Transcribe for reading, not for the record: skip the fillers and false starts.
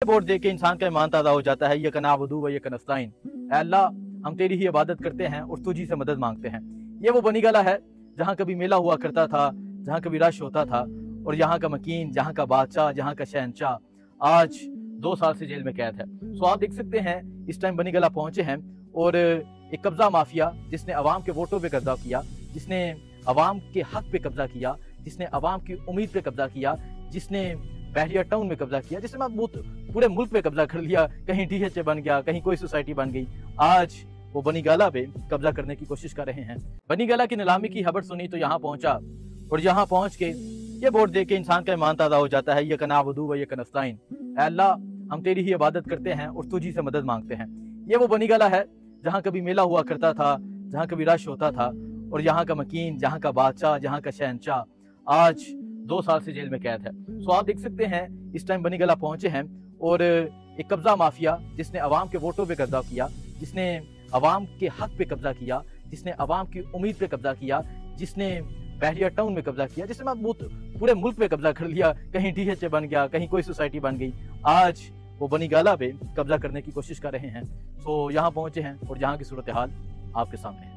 Vote दे के इंसान का ईमान ताज़ा हो जाता है। यका नअबुदु व यका नस्तईन, ऐ अल्लाह हम तेरी ही इबादत करते हैं और तुझी से मदद मांगते हैं। ये वो बनी गला है जहाँ कभी मेला हुआ करता था, जहाँ कभी रश होता था, और यहाँ का मकीन, जहाँ का बादशाह, जहाँ का शहंशाह आज 2 साल से जेल में कैद है। सो आप देख सकते हैं इस टाइम बनी गला पहुंचे हैं और एक कब्जा माफिया जिसने अवाम के वोटों पे कब्जा किया, जिसने अवाम के हक पे कब्जा किया, जिसने अवाम की उम्मीद पे कब्जा किया, जिसने बहरिया टाउन में कब्जा किया, जिसने पूरे मुल्क पे कब्जा कर लिया, कहीं DHA बन गया, कहीं कोई सोसाइटी बन गई, आज वो बनी गाला पे कब्जा करने की कोशिश कर रहे हैं। बनी गाला की नीलामी की खबर सुनी तो यहाँ पहुंचा और यहाँ पहुंच के ये वोट दे के इंसान का ईमान ताज़ा हो जाता है। यका नअबुदु व यका नस्तईन, ऐ अल्लाह हम तेरी ही इबादत करते हैं और तुझी से मदद मांगते हैं। ये वो बनी गला है जहाँ कभी मेला हुआ करता था, जहाँ कभी रश होता था, और यहाँ का मकीन, जहाँ का बादशाह, जहाँ का शहंशाह आज 2 साल से जेल में कैद है। सो आप देख सकते हैं इस टाइम बनी गला पहुंचे हैं और एक कब्जा माफिया जिसने अवाम के वोटों पे कब्जा किया, जिसने अवाम के हक पे कब्जा किया, जिसने अवाम की उम्मीद पे कब्जा किया, जिसने बहरिया टाउन में कब्जा किया, जिसने पूरे मुल्क पे कब्जा कर लिया, कहीं DHA बन गया, कहीं कोई सोसाइटी बन गई, आज वो बनी गाला पे कब्जा करने की कोशिश कर रहे हैं। सो यहाँ पहुंचे हैं और यहाँ की सूरत हाल आपके सामने है।